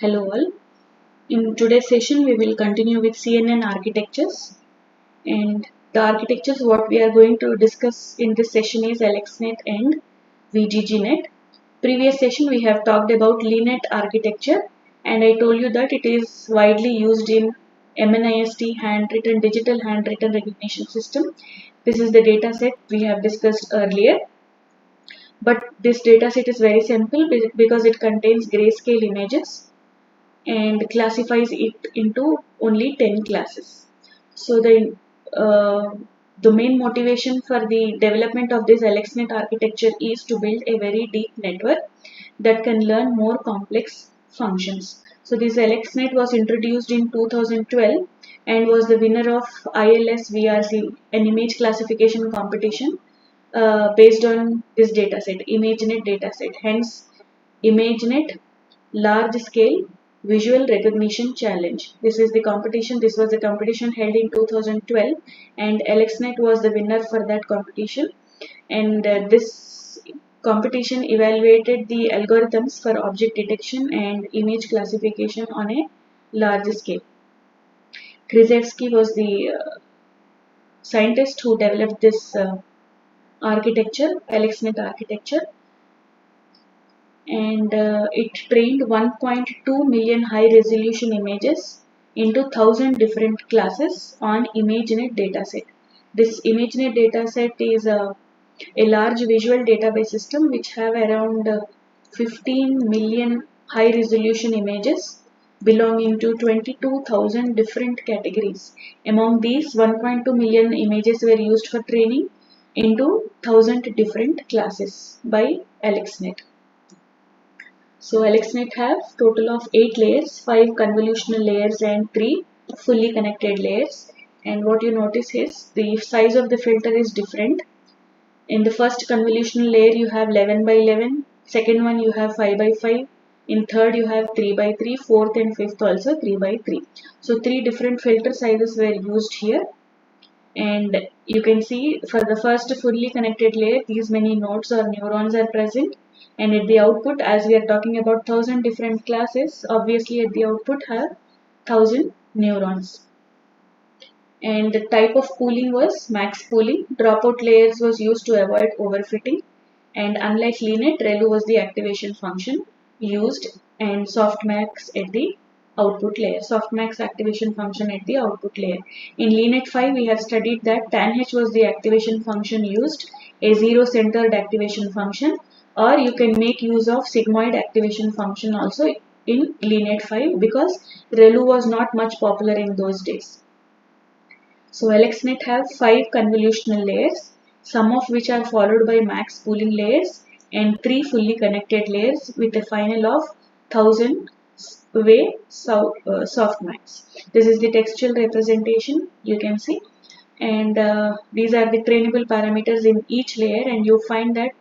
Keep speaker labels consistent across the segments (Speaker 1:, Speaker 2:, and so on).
Speaker 1: Hello all. In today's session we will continue with CNN architectures, and the architectures what we are going to discuss in this session is AlexNet and VGGNet. Previous session we have talked about LINET architecture, and I told you that it is widely used in MNIST handwritten digital handwritten recognition system. This is the data set we have discussed earlier. But this data set is very simple because it contains grayscale images and classifies it into only 10 classes. So the main motivation for the development of this AlexNet architecture is to build a very deep network that can learn more complex functions. So this AlexNet was introduced in 2012 and was the winner of ILS-VRC, an image classification competition based on this dataset, ImageNet dataset. Hence, ImageNet Large Scale Visual Recognition Challenge. This is the competition. This was the competition held in 2012, and AlexNet was the winner for that competition. And this competition evaluated the algorithms for object detection and image classification on a large scale. Krzyzewski was the scientist who developed this architecture, AlexNet architecture, and it trained 1.2 million high resolution images into 1000 different classes on ImageNet dataset. This ImageNet dataset is a large visual database system which have around 15 million high resolution images belonging to 22,000 different categories. Among these, 1.2 million images were used for training into 1000 different classes by AlexNet. So AlexNet have total of 8 layers, 5 convolutional layers and 3 fully connected layers. And what you notice is the size of the filter is different. In the first convolutional layer you have 11 by 11, second one you have 5 by 5, in third you have 3 by 3, fourth and fifth also 3 by 3. So 3 different filter sizes were used here. And you can see for the first fully connected layer these many nodes or neurons are present. And at the output, as we are talking about 1000 different classes, obviously at the output have 1000 neurons. And the type of pooling was max pooling. Dropout layers was used to avoid overfitting. And unlike LINET, ReLU was the activation function used, and softmax at the output layer. Softmax activation function at the output layer. In LINET 5, we have studied that tanh was the activation function used, a zero-centered activation function, or you can make use of sigmoid activation function also in LINET 5 because ReLU was not much popular in those days. So AlexNet have 5 convolutional layers, some of which are followed by max pooling layers and 3 fully connected layers with a final of 1000 way softmax. This is the textual representation you can see, and these are the trainable parameters in each layer, and you find that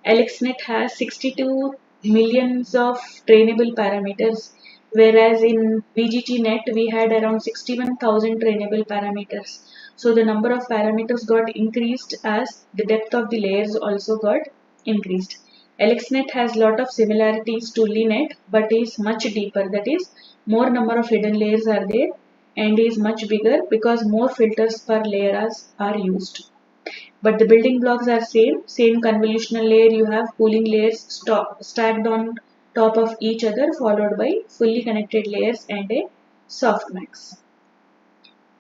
Speaker 1: AlexNet has 62 millions of trainable parameters, whereas in VGGNet we had around 61,000 trainable parameters. So the number of parameters got increased as the depth of the layers also got increased. AlexNet has lot of similarities to LINET but is much deeper, that is more number of hidden layers are there and is much bigger because more filters per layer are used. But the building blocks are same convolutional layer you have pooling layers stacked on top of each other followed by fully connected layers and a softmax.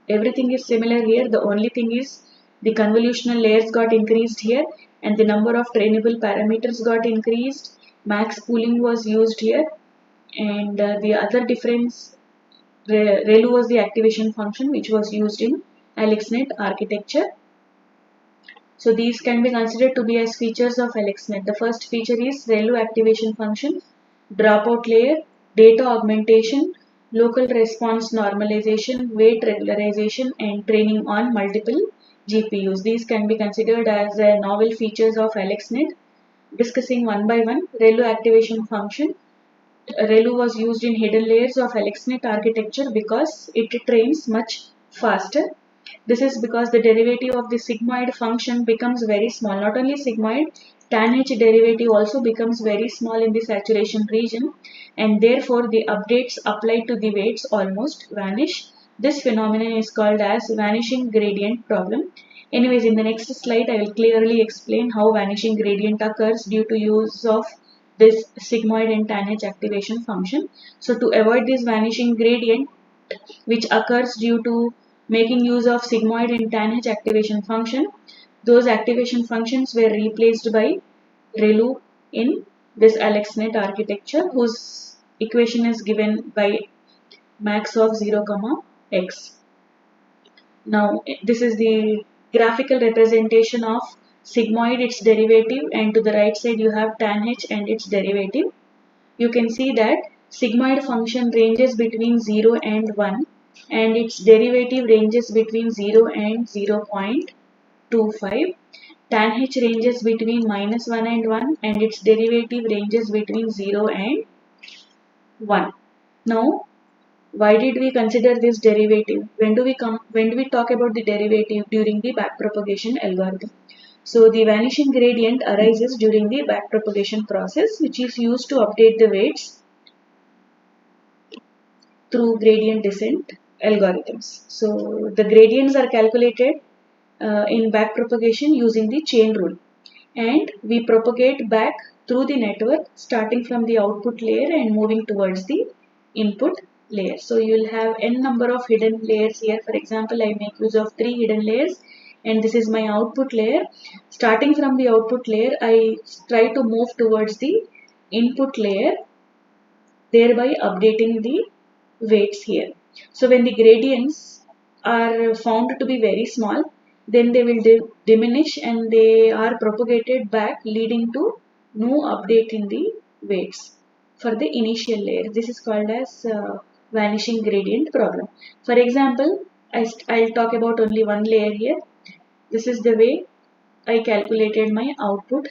Speaker 1: Everything is similar here, the only thing is the convolutional layers got increased here and the number of trainable parameters got increased, max pooling was used here, and the other difference, ReLU was the activation function which was used in AlexNet architecture. So these can be considered to be as features of AlexNet. The first feature is ReLU activation function, dropout layer, data augmentation, local response normalization, weight regularization, and training on multiple GPUs. These can be considered as novel features of AlexNet. Discussing one by one, ReLU activation function. ReLU was used in hidden layers of AlexNet architecture because it trains much faster. This is because the derivative of the sigmoid function becomes very small. Not only sigmoid, Tan H derivative also becomes very small in the saturation region, and therefore the updates applied to the weights almost vanish. This phenomenon is called as vanishing gradient problem. Anyways, in the next slide, I will clearly explain how vanishing gradient occurs due to use of this sigmoid and tan H activation function. So to avoid this vanishing gradient, which occurs due to making use of sigmoid and tan H activation function, those activation functions were replaced by ReLU in this AlexNet architecture, whose equation is given by max of 0, x. Now this is the graphical representation of sigmoid, its derivative, and to the right side you have tan H and its derivative. You can see that sigmoid function ranges between 0 and 1 and its derivative ranges between 0 and 0.25. Tan H ranges between -1 and 1 and its derivative ranges between 0 and 1. Now, why did we consider this derivative? When do we talk about the derivative during the backpropagation algorithm? So the vanishing gradient arises during the backpropagation process, which is used to update the weights through gradient descent algorithms. So the gradients are calculated in backpropagation using the chain rule, and we propagate back through the network starting from the output layer and moving towards the input layer. So you will have n number of hidden layers here. For example, I make use of 3 hidden layers, and this is my output layer. Starting from the output layer, I try to move towards the input layer, thereby updating the weights here. So when the gradients are found to be very small, then they will diminish and they are propagated back, leading to no update in the weights for the initial layer. This is called as vanishing gradient problem. For example, I'll talk about only one layer here. This is the way I calculated my output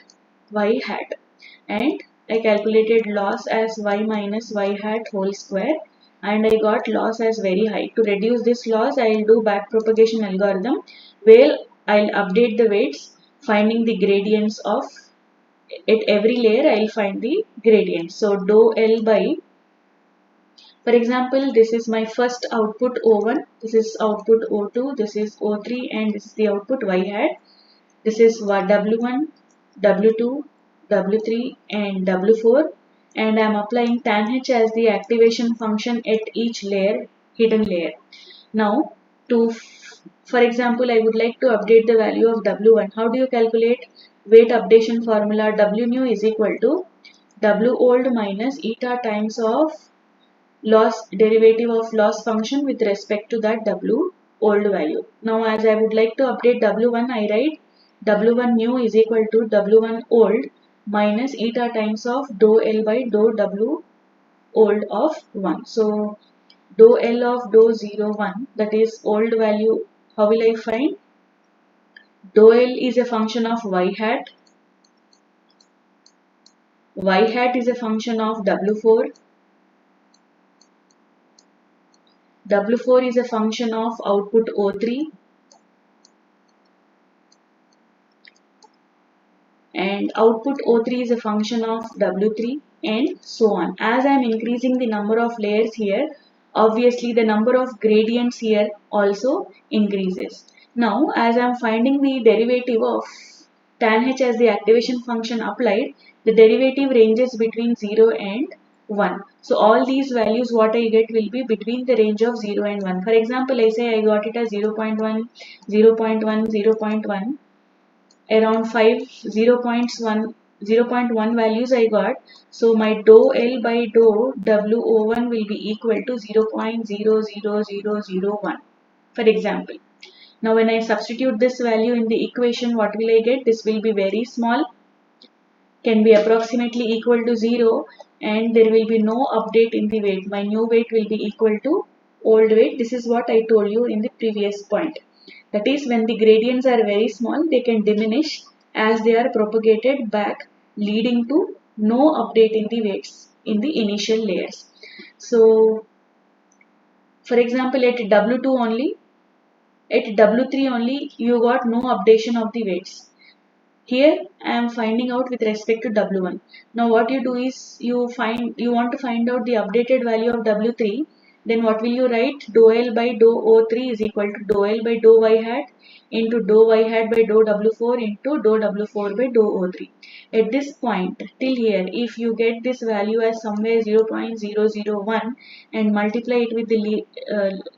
Speaker 1: y hat, and I calculated loss as y minus y hat whole square, and I got loss as very high. To reduce this loss, I will do backpropagation algorithm where I'll update the weights, finding the gradients of at every layer. I'll find the gradient. So dou L by, for example, this is my first output O1, this is output O2, this is O3, and this is the output y hat. This is W1, W2, W3 and W4, and I am applying tan H as the activation function at each layer, hidden layer. Now, for example, I would like to update the value of W1. How do you calculate weight updation formula? W new is equal to W old minus eta times of loss derivative of loss function with respect to that W old value. Now, as I would like to update W1, I write W1 new is equal to W1 old minus eta times of dou L by dou W old of 1. So dou L of dou 0 1, that is old value. How will I find? Dou L is a function of y hat. Y hat is a function of W4. W4 is a function of output O3. And output O3 is a function of W3, and so on. As I am increasing the number of layers here, obviously the number of gradients here also increases. Now, as I am finding the derivative of tan H as the activation function applied, the derivative ranges between 0 and 1. So all these values what I get will be between the range of 0 and 1. For example, I say I got it as 0.1, 0.1, 0.1. Around 5, 0.1 values I got. So my dou L by dou WO1 will be equal to 0.00001, for example. Now when I substitute this value in the equation, what will I get? This will be very small, can be approximately equal to 0, and there will be no update in the weight. My new weight will be equal to old weight. This is what I told you in the previous point. That is, when the gradients are very small, they can diminish as they are propagated back, leading to no update in the weights in the initial layers. So, for example, at W2 only, at W3 only, you got no updation of the weights. Here I am finding out with respect to W1. Now what you do is you want to find out the updated value of W3. Then what will you write? Dou L by dou O3 is equal to dou L by dou Y hat into dou Y hat by dou W4 into dou W4 by dou O3. At this point till here, if you get this value as somewhere 0.001 and multiply it with the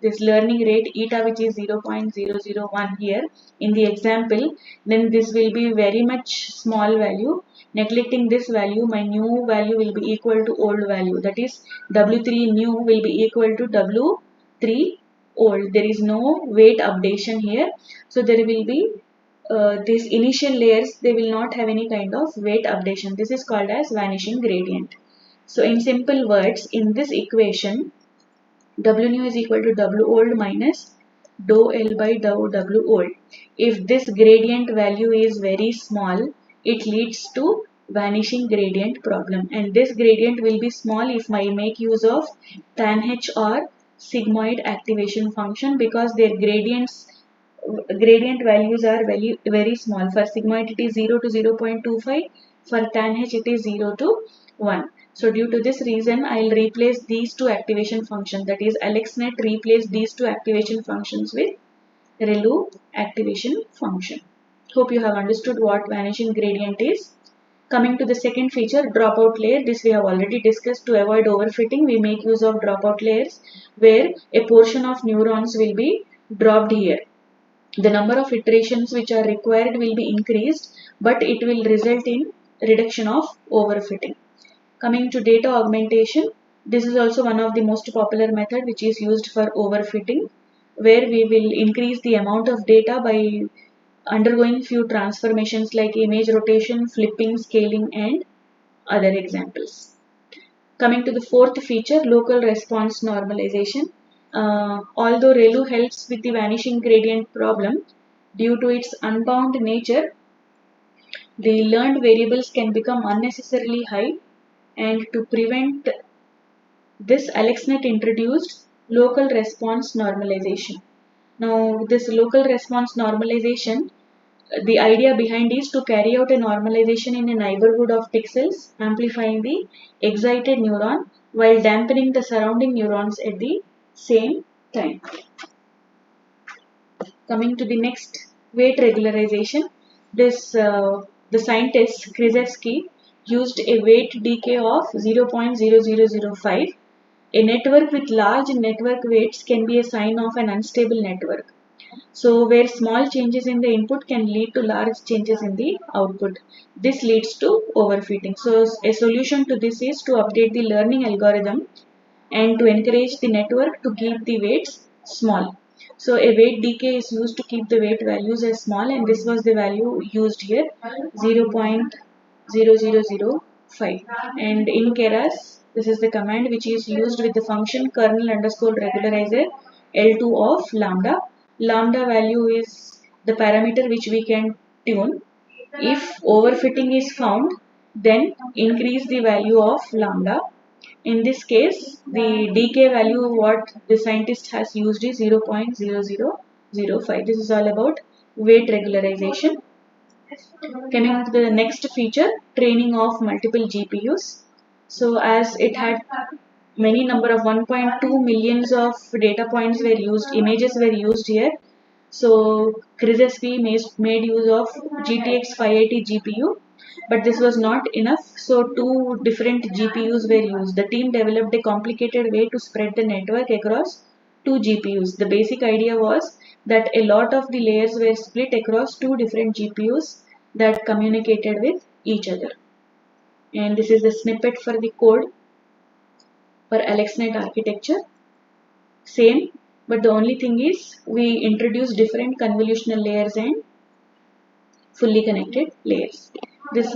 Speaker 1: this learning rate eta, which is 0.001 here in the example, then this will be very much small value. Neglecting this value, my new value will be equal to old value, that is W3 new will be equal to W3 old. There is no weight updation here, so there will be these initial layers, they will not have any kind of weight updation. This is called as vanishing gradient. So in simple words, in this equation, W new is equal to W old minus dou L by dou W old. If this gradient value is very small, it leads to vanishing gradient problem, and this gradient will be small if I make use of tan H or sigmoid activation function, because their gradient values are very small. For sigmoid it is 0 to 0.25, for tan H it is 0 to 1. So due to this reason, I'll replace these two activation functions, that is AlexNet replace these two activation functions with ReLU activation function. Hope you have understood what vanishing gradient is. Coming to the second feature, dropout layer. This we have already discussed. To avoid overfitting, we make use of dropout layers, where a portion of neurons will be dropped here. The number of iterations which are required will be increased, but it will result in reduction of overfitting. Coming to data augmentation, this is also one of the most popular method which is used for overfitting, where we will increase the amount of data by undergoing few transformations like image rotation, flipping, scaling, and other examples. Coming to the fourth feature, local response normalization. Although ReLU helps with the vanishing gradient problem, due to its unbound nature, the learned variables can become unnecessarily high, and to prevent this, AlexNet introduced local response normalization. Now, this local response normalization, the idea behind is to carry out a normalization in a neighborhood of pixels, amplifying the excited neuron while dampening the surrounding neurons at the same time. Coming to the next, weight regularization. The scientist Krzyzewski used a weight decay of 0.0005. A network with large network weights can be a sign of an unstable network. So where small changes in the input can lead to large changes in the output. This leads to overfitting. So a solution to this is to update the learning algorithm and to encourage the network to keep the weights small. So a weight decay is used to keep the weight values as small, and this was the value used here, 0.0005. And in Keras, this is the command which is used with the function kernel underscore regularizer L2 of lambda. Lambda value is the parameter which we can tune. If overfitting is found, then increase the value of lambda. In this case, the decay value what the scientist has used is 0.0005. This is all about weight regularization. Coming to the next feature, training of multiple GPUs. So as it had many number of 1.2 millions of data points were used, images were used here. So Krzyzewski made use of GTX 580 GPU, but this was not enough. So two different GPUs were used. The team developed a complicated way to spread the network across two GPUs. The basic idea was that a lot of the layers were split across two different GPUs that communicated with each other. And this is the snippet for the code for AlexNet architecture. Same, but the only thing is we introduce different convolutional layers and fully connected layers. This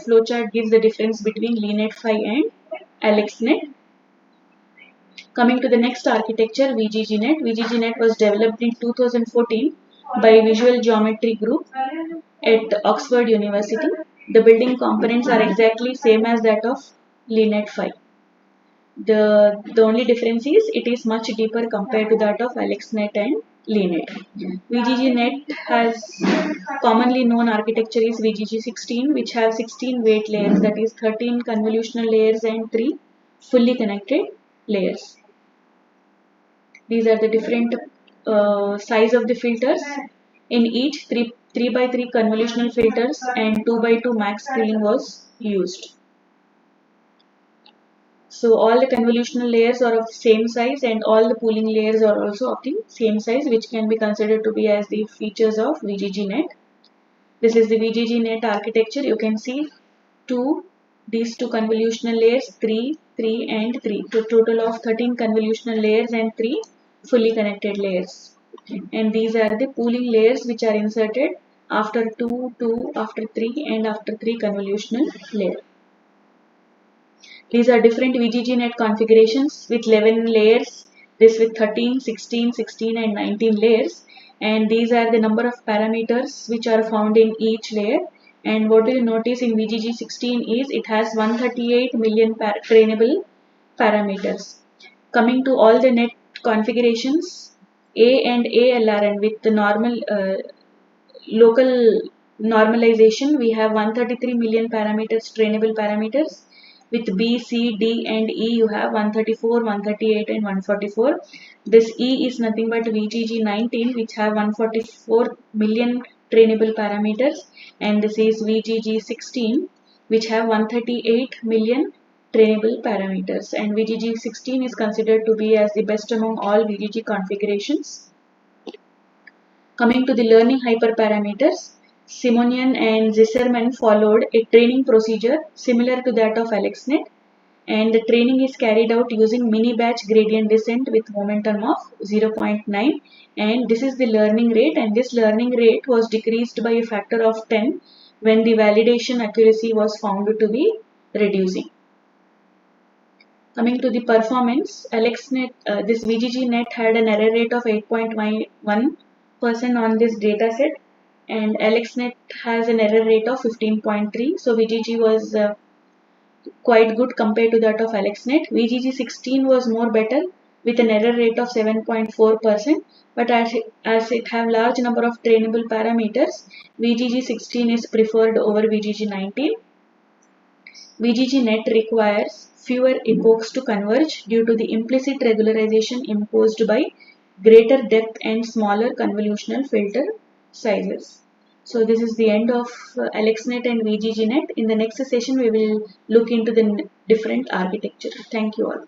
Speaker 1: flowchart gives the difference between LeNet-5 and AlexNet. Coming to the next architecture, VGGNet. VGGNet was developed in 2014 by Visual Geometry Group at Oxford University. The building components are exactly same as that of LeNet-5. The only difference is it is much deeper compared to that of AlexNet and linear. VGGNet has commonly known architecture is VGG16, which have 16 weight layers, that is 13 convolutional layers and 3 fully connected layers. These are the different size of the filters. In each, 3 by 3 convolutional filters and 2 by 2 max pooling was used. So all the convolutional layers are of the same size and all the pooling layers are also of the same size, which can be considered to be as the features of VGGNet. This is the VGGNet architecture. You can see these two convolutional layers, 3, 3 and 3. So total of 13 convolutional layers and 3 fully connected layers. And these are the pooling layers which are inserted after 2, 2, after 3 and after 3 convolutional layer. These are different VGGNet configurations with 11 layers, this with 13, 16, 16 and 19 layers. And these are the number of parameters which are found in each layer. And what you notice in VGG16 is it has 138 million trainable parameters. Coming to all the net configurations, A and ALRN with the normal local normalization, we have 133 million parameters, trainable parameters. With B, C, D and E, you have 134, 138 and 144. This E is nothing but VGG19, which have 144 million trainable parameters, and this is VGG16, which have 138 million trainable parameters. And VGG16 is considered to be as the best among all VGG configurations. Coming to the learning hyperparameters, Simonian and Zisserman followed a training procedure similar to that of AlexNet, and the training is carried out using mini batch gradient descent with momentum of 0.9, and this is the learning rate, and this learning rate was decreased by a factor of 10 when the validation accuracy was found to be reducing. Coming to the performance, AlexNet, this VGGNet had an error rate of 8.1% on this dataset, and AlexNet has an error rate of 15.3. So VGG was quite good compared to that of AlexNet. VGG16 was more better with an error rate of 7.4%, but as it have large number of trainable parameters, VGG16 is preferred over VGG19. VGGNet requires fewer epochs to converge due to the implicit regularization imposed by greater depth and smaller convolutional filter sizes. So this is the end of AlexNet and VGGNet. In the next session, we will look into the different architecture. Thank you all.